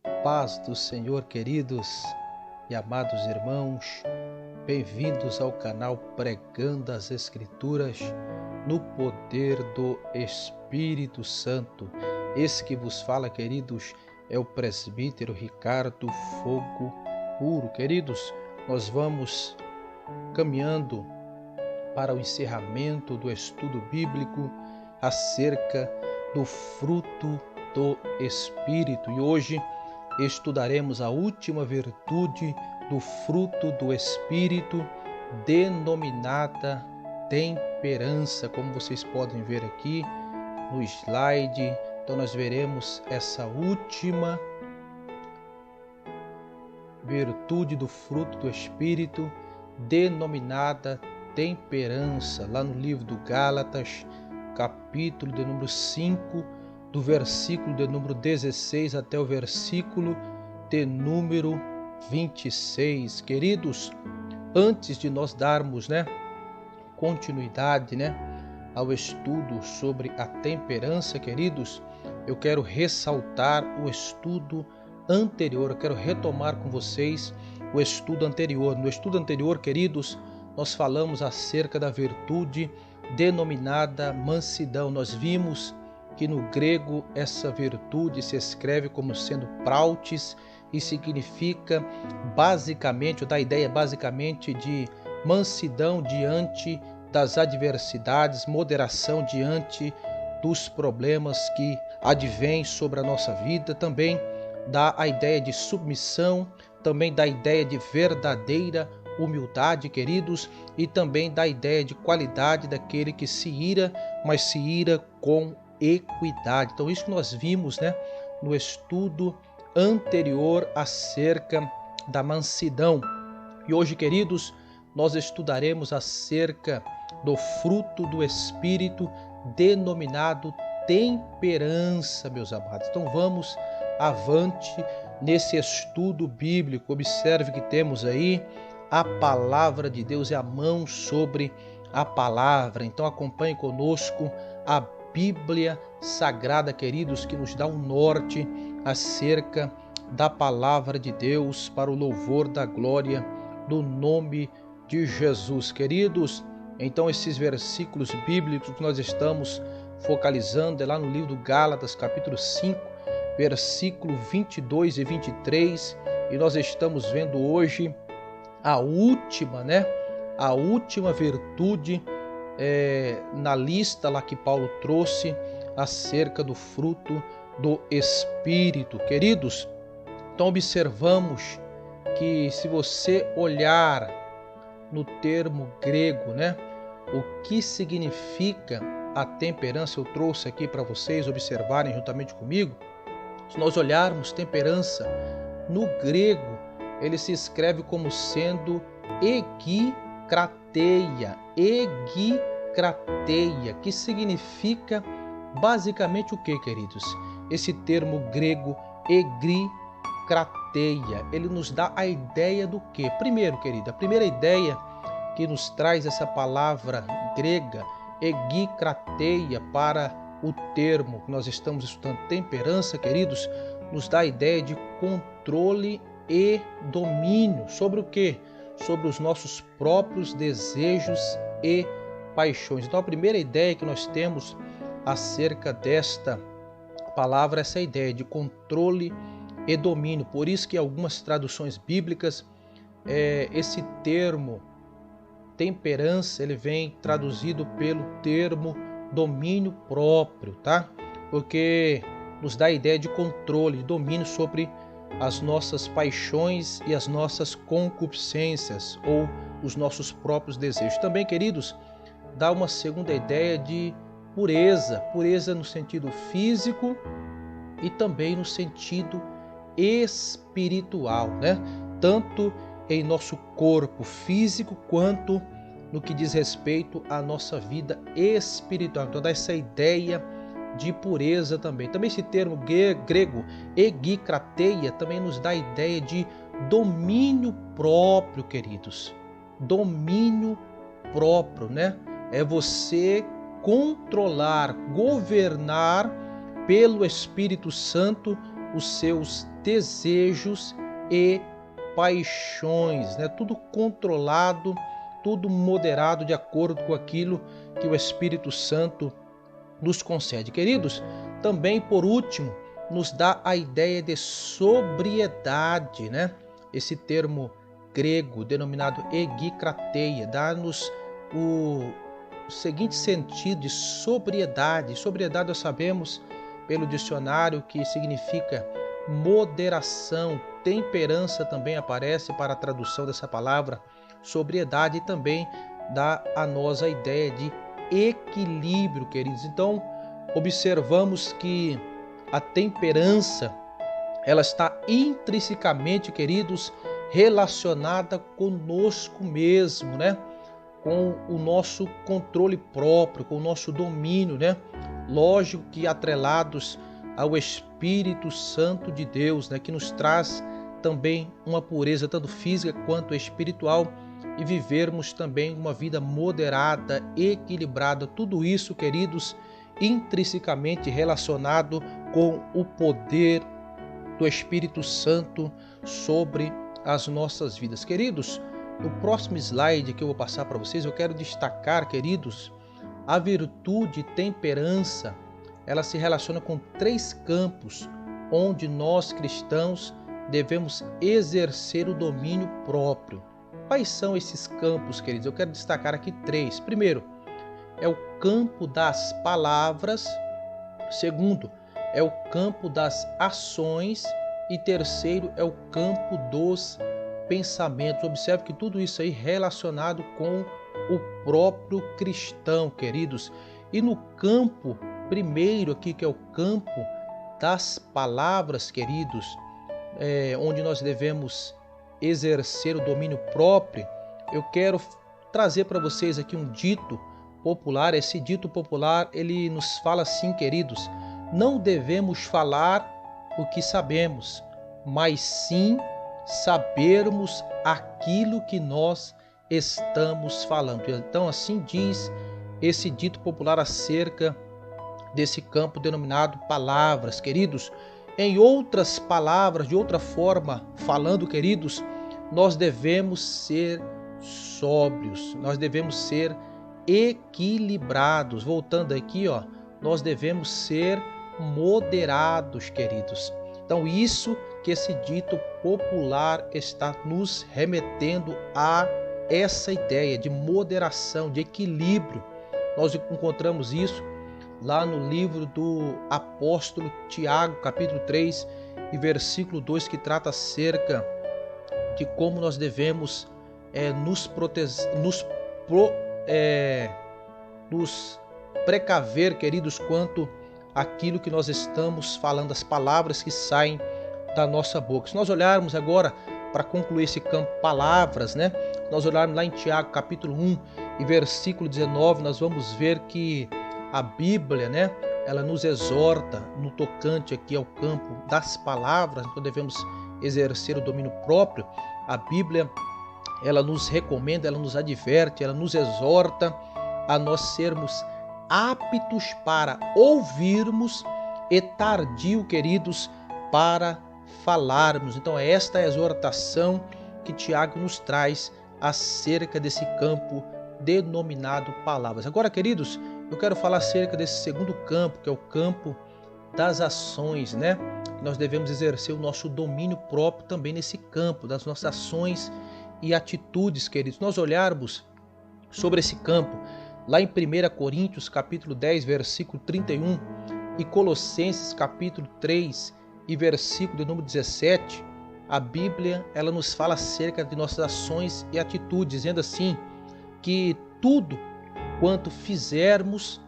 Paz do Senhor, queridos e amados irmãos, bem-vindos ao canal Pregando as Escrituras no poder do Espírito Santo. Esse que vos fala, queridos, é o presbítero Ricardo Fogo Puro. Queridos, nós vamos caminhando para o encerramento do estudo bíblico acerca do fruto do Espírito. E hoje estudaremos a última virtude do fruto do Espírito, denominada temperança, como vocês podem ver aqui no slide. Então nós veremos essa última virtude do fruto do Espírito, denominada temperança, lá no livro do Gálatas, capítulo de número 5, do versículo de número 16 até o versículo de número 26. Queridos, antes de nós darmos continuidade ao estudo sobre a temperança, queridos, eu quero ressaltar o estudo anterior, eu quero retomar com vocês o estudo anterior. No estudo anterior, queridos, nós falamos acerca da virtude denominada mansidão. Nós vimos que no grego essa virtude se escreve como sendo prautes e significa basicamente, ou dá ideia basicamente de mansidão diante das adversidades, moderação diante dos problemas que advêm sobre a nossa vida. Também dá a ideia de submissão, também dá a ideia de verdadeira humildade, queridos, e também dá a ideia de qualidade daquele que se ira, mas se ira com equidade. Então isso que nós vimos no estudo anterior acerca da mansidão. E hoje, queridos, nós estudaremos acerca do fruto do Espírito denominado temperança, meus amados. Então vamos avante nesse estudo bíblico. Observe que temos aí a palavra de Deus, é a mão sobre a palavra. Então acompanhe conosco a Bíblia Sagrada, queridos, que nos dá um norte acerca da palavra de Deus para o louvor da glória do nome de Jesus. Queridos, então esses versículos bíblicos que nós estamos focalizando é lá no livro do Gálatas, capítulo 5, versículo 22 e 23, e nós estamos vendo hoje a última virtude na lista lá que Paulo trouxe acerca do fruto do Espírito. Queridos, então observamos que se você olhar no termo grego, o que significa a temperança, eu trouxe aqui para vocês observarem juntamente comigo. Se nós olharmos temperança no grego, ele se escreve como sendo egikrateia, que significa basicamente o que, queridos? Esse termo grego egikrateia, ele nos dá a ideia do que? Primeiro, querida, a primeira ideia que nos traz essa palavra grega, egikrateia, para o termo que nós estamos estudando, temperança, queridos, nos dá a ideia de controle e domínio. Sobre o que? Sobre os nossos próprios desejos e paixões. Então a primeira ideia que nós temos acerca desta palavra é essa ideia de controle e domínio. Por isso que em algumas traduções bíblicas esse termo temperança ele vem traduzido pelo termo domínio próprio, tá? Porque nos dá a ideia de controle, de domínio sobre as nossas paixões e as nossas concupiscências ou os nossos próprios desejos. Também, queridos, dá uma segunda ideia de pureza no sentido físico e também no sentido espiritual, Tanto em nosso corpo físico quanto no que diz respeito à nossa vida espiritual. Então dá essa ideia de pureza também. Também esse termo grego, egikrateia, também nos dá a ideia de domínio próprio, queridos. Domínio próprio, É você controlar, governar pelo Espírito Santo os seus desejos e paixões, né? Tudo controlado, tudo moderado de acordo com aquilo que o Espírito Santo nos concede. Queridos, também por último, nos dá a ideia de sobriedade, né? Esse termo grego denominado egikrateia dá-nos o seguinte sentido de sobriedade. Sobriedade nós sabemos pelo dicionário que significa moderação. Temperança também aparece para a tradução dessa palavra sobriedade e também dá a nós a ideia de equilíbrio, queridos. Então, observamos que a temperança, ela está intrinsecamente, queridos, relacionada conosco mesmo, né? Com o nosso controle próprio, com o nosso domínio, né? Lógico que atrelados ao Espírito Santo de Deus, né? Que nos traz também uma pureza tanto física quanto espiritual e vivermos também uma vida moderada, equilibrada. Tudo isso, queridos, intrinsecamente relacionado com o poder do Espírito Santo sobre as nossas vidas. Queridos, no próximo slide que eu vou passar para vocês, eu quero destacar, queridos, a virtude temperança. Ela se relaciona com 3 campos onde nós cristãos devemos exercer o domínio próprio. Quais são esses campos, queridos? Eu quero destacar aqui 3. Primeiro, é o campo das palavras. Segundo, é o campo das ações. E terceiro, é o campo dos pensamentos. Observe que tudo isso aí relacionado com o próprio cristão, queridos. E no campo primeiro aqui, que é o campo das palavras, queridos, onde nós devemos exercer o domínio próprio, eu quero trazer para vocês aqui um dito popular. Esse dito popular, ele nos fala assim, queridos: não devemos falar o que sabemos, mas sim sabermos aquilo que nós estamos falando. Então, assim diz esse dito popular acerca desse campo denominado palavras, queridos. Em outras palavras, de outra forma falando, queridos, nós devemos ser sóbrios, nós devemos ser equilibrados. Voltando aqui, nós devemos ser moderados, queridos. Então, isso que esse dito popular está nos remetendo a essa ideia de moderação, de equilíbrio. Nós encontramos isso lá no livro do apóstolo Tiago, capítulo 3 e versículo 2, que trata acerca de como nós devemos nos precaver, queridos, quanto aquilo que nós estamos falando, as palavras que saem da nossa boca. Se nós olharmos agora para concluir esse campo palavras, né? Nós olharmos lá em Tiago, capítulo 1 e versículo 19, nós vamos ver que a Bíblia, né, ela nos exorta no tocante aqui ao campo das palavras. Então devemos exercer o domínio próprio. A Bíblia, ela nos recomenda, ela nos adverte, ela nos exorta a nós sermos aptos para ouvirmos e tardio, queridos, para falarmos. Então esta é a exortação que Tiago nos traz acerca desse campo denominado palavras. Agora, queridos, eu quero falar acerca desse segundo campo, que é o campo das ações, né? Nós devemos exercer o nosso domínio próprio também nesse campo, das nossas ações e atitudes, queridos. Nós olharmos sobre esse campo, lá em 1 Coríntios, capítulo 10, versículo 31, e Colossenses, capítulo 3, e versículo de número 17, a Bíblia, ela nos fala acerca de nossas ações e atitudes, dizendo assim, que tudo quanto fizermos,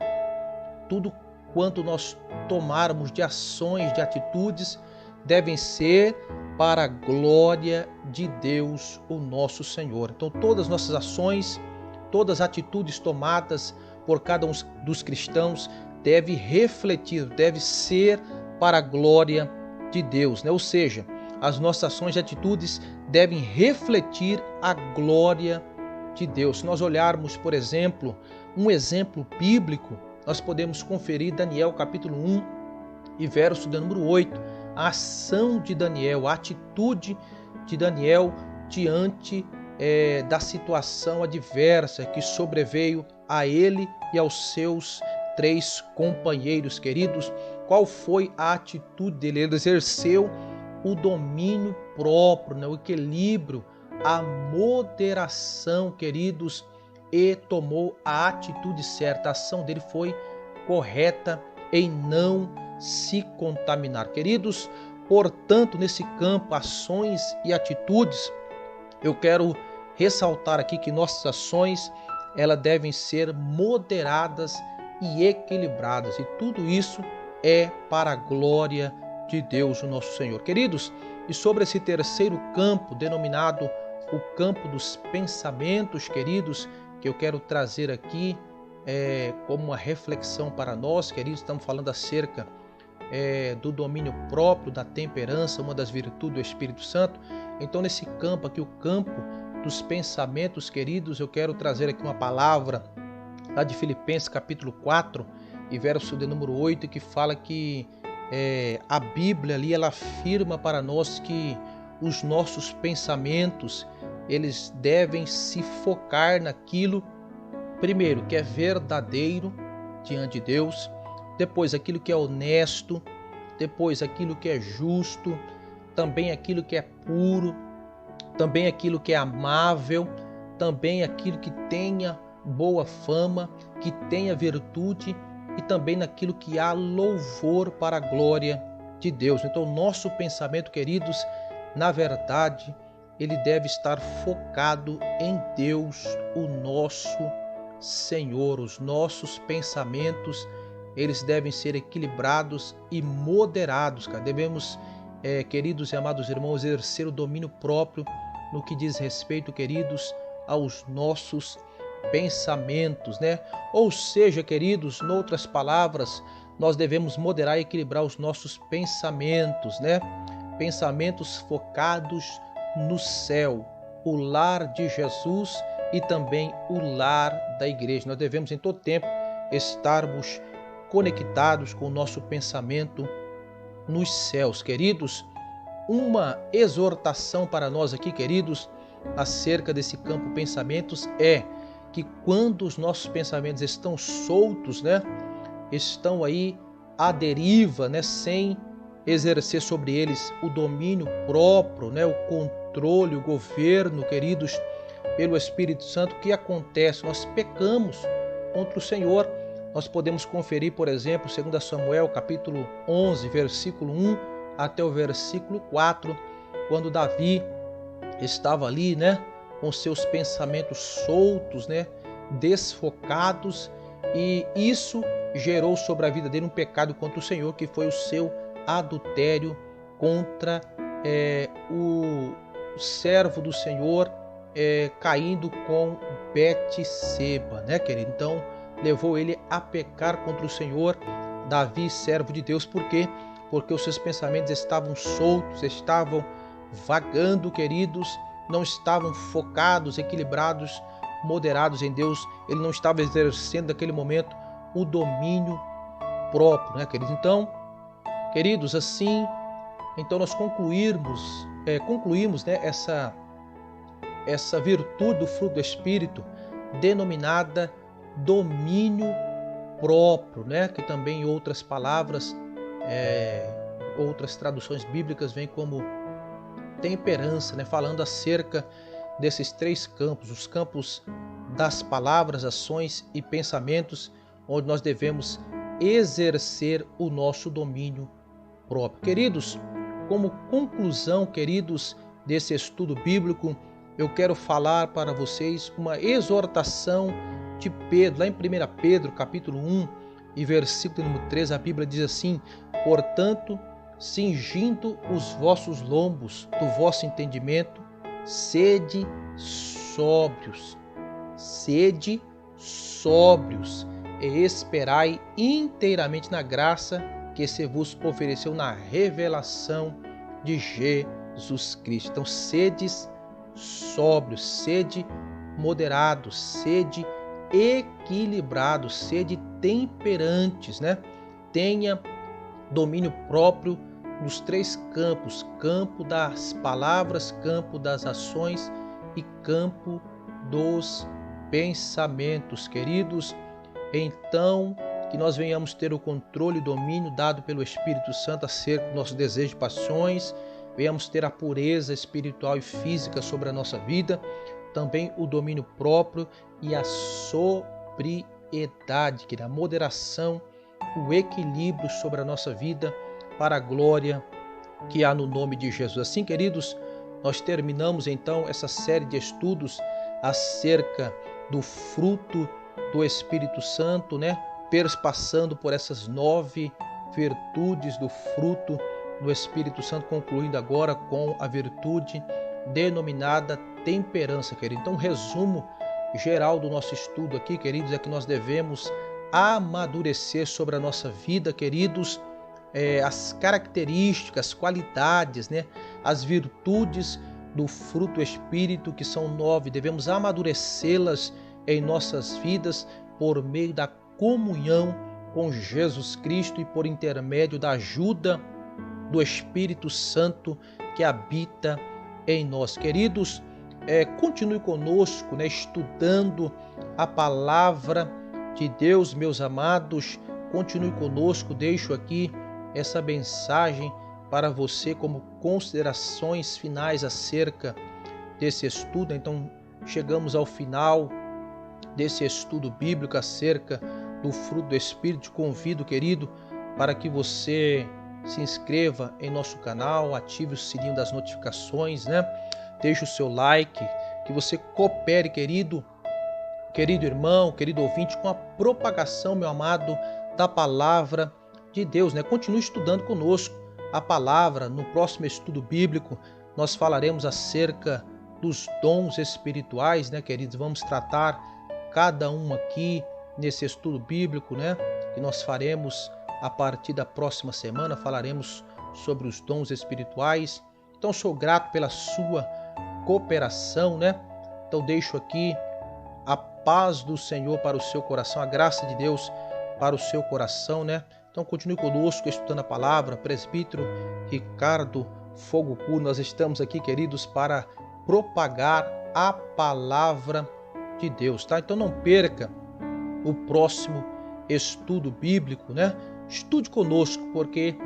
tudo quanto nós tomarmos de ações, de atitudes, devem ser para a glória de Deus, o nosso Senhor. Então todas as nossas ações, todas as atitudes tomadas por cada um dos cristãos deve refletir, deve ser para a glória de Deus, né? Ou seja, as nossas ações e atitudes devem refletir a glória de Deus. Se nós olharmos, por exemplo, um exemplo bíblico, nós podemos conferir Daniel capítulo 1 e verso de número 8. a ação de Daniel, a atitude de Daniel diante da situação adversa que sobreveio a ele e aos seus 3 companheiros queridos. Qual foi a atitude dele? Ele exerceu o domínio próprio, né? O equilíbrio, a moderação, queridos, e tomou a atitude certa. A ação dele foi correta em não se contaminar. Queridos, portanto, nesse campo, ações e atitudes, eu quero ressaltar aqui que nossas ações, elas devem ser moderadas e equilibradas, e tudo isso é para a glória de Deus, o nosso Senhor. Queridos, e sobre esse terceiro campo, denominado o campo dos pensamentos, queridos, que eu quero trazer aqui como uma reflexão para nós, queridos, estamos falando acerca do domínio próprio, da temperança, uma das virtudes do Espírito Santo. Então, nesse campo aqui, o campo dos pensamentos, queridos, eu quero trazer aqui uma palavra lá de Filipenses capítulo 4 e verso de número 8, que fala que a Bíblia ali, ela afirma para nós que os nossos pensamentos, eles devem se focar naquilo, primeiro, que é verdadeiro diante de Deus, depois aquilo que é honesto, depois aquilo que é justo, também aquilo que é puro, também aquilo que é amável, também aquilo que tenha boa fama, que tenha virtude, e também naquilo que há louvor para a glória de Deus. Então, o nosso pensamento, queridos, na verdade, ele deve estar focado em Deus, o nosso Senhor. Os nossos pensamentos, eles devem ser equilibrados e moderados, cara. Devemos, queridos e amados irmãos, exercer o domínio próprio no que diz respeito, queridos, aos nossos pensamentos, né? Ou seja, queridos, em outras palavras, nós devemos moderar e equilibrar os nossos pensamentos, né? Pensamentos focados no céu, o lar de Jesus e também o lar da igreja. Nós devemos em todo tempo estarmos conectados com o nosso pensamento nos céus, queridos. Uma exortação para nós aqui, queridos, acerca desse campo pensamentos é que quando os nossos pensamentos estão soltos, né, estão aí à deriva, né, sem exercer sobre eles o domínio próprio, né, o controle, o governo, queridos, pelo Espírito Santo, o que acontece? Nós pecamos contra o Senhor. Nós podemos conferir, por exemplo, 2 Samuel, capítulo 11, versículo 1 até o versículo 4, quando Davi estava ali, né, com seus pensamentos soltos, né, desfocados, e isso gerou sobre a vida dele um pecado contra o Senhor, que foi o seu adultério contra o servo do Senhor, caindo com Betseba, né, querido? Então, levou ele a pecar contra o Senhor, Davi, servo de Deus. Por quê? Porque os seus pensamentos estavam soltos, estavam vagando, queridos, não estavam focados, equilibrados, moderados em Deus. Ele não estava exercendo naquele momento o domínio próprio, né, queridos? Então, queridos, assim, então nós concluímos, né, essa virtude do fruto do Espírito, denominada domínio próprio, né, que também em outras palavras, outras traduções bíblicas vêm como temperança, né, falando acerca desses 3 campos, os campos das palavras, ações e pensamentos, onde nós devemos exercer o nosso domínio próprio. Queridos, como conclusão, queridos, desse estudo bíblico, eu quero falar para vocês uma exortação de Pedro, lá em 1 Pedro, capítulo 1 e versículo número 3, a Bíblia diz assim: portanto, cingindo os vossos lombos do vosso entendimento, sede sóbrios, e esperai inteiramente na graça que se vos ofereceu na revelação de Jesus Cristo. Então, sedes sóbrios, sede moderados, sede equilibrados, sede temperantes, né? Tenha domínio próprio nos 3 campos: campo das palavras, campo das ações e campo dos pensamentos, queridos. Então, que nós venhamos ter o controle e domínio dado pelo Espírito Santo acerca dos nossos desejos e paixões, venhamos ter a pureza espiritual e física sobre a nossa vida, também o domínio próprio e a sobriedade, que é a moderação, o equilíbrio sobre a nossa vida, para a glória que há no nome de Jesus. Assim, queridos, nós terminamos então essa série de estudos acerca do fruto do Espírito Santo, passando por essas 9 virtudes do fruto do Espírito Santo, concluindo agora com a virtude denominada temperança, querido. Então, resumo geral do nosso estudo aqui, queridos, é que nós devemos amadurecer sobre a nossa vida, queridos, as características, qualidades, as virtudes do fruto do Espírito, que são 9, devemos amadurecê-las em nossas vidas por meio da comunhão com Jesus Cristo e por intermédio da ajuda do Espírito Santo que habita em nós. Queridos, continue conosco, estudando a palavra de Deus, meus amados. Continue conosco. Deixo aqui essa mensagem para você como considerações finais acerca desse estudo. Então, chegamos ao final desse estudo bíblico acerca do fruto do Espírito. Te convido, querido, para que você se inscreva em nosso canal, ative o sininho das notificações, Deixe o seu like, que você coopere, querido irmão, querido ouvinte, com a propagação, meu amado, da palavra de Deus, Continue estudando conosco a palavra. No próximo estudo bíblico, nós falaremos acerca dos dons espirituais, queridos? Vamos tratar cada um aqui nesse estudo bíblico, que nós faremos a partir da próxima semana. Falaremos sobre os dons espirituais. Então, sou grato pela sua cooperação, Então, deixo aqui a paz do Senhor para o seu coração, a graça de Deus para o seu coração, Então, continue conosco estudando a palavra. Presbítero Ricardo Fogo Puro, nós estamos aqui, queridos, para propagar a palavra de Deus, Então, não perca o próximo estudo bíblico, Estude conosco, porque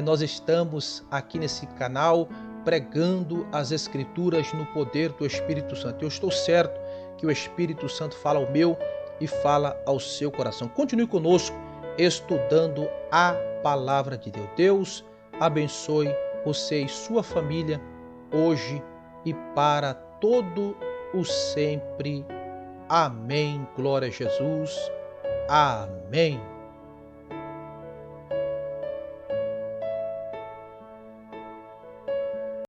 nós estamos aqui nesse canal pregando as Escrituras no poder do Espírito Santo. Eu estou certo que o Espírito Santo fala ao meu e fala ao seu coração. Continue conosco estudando a palavra de Deus. Deus abençoe você e sua família hoje e para todo o sempre. Amém. Glória a Jesus. Amém.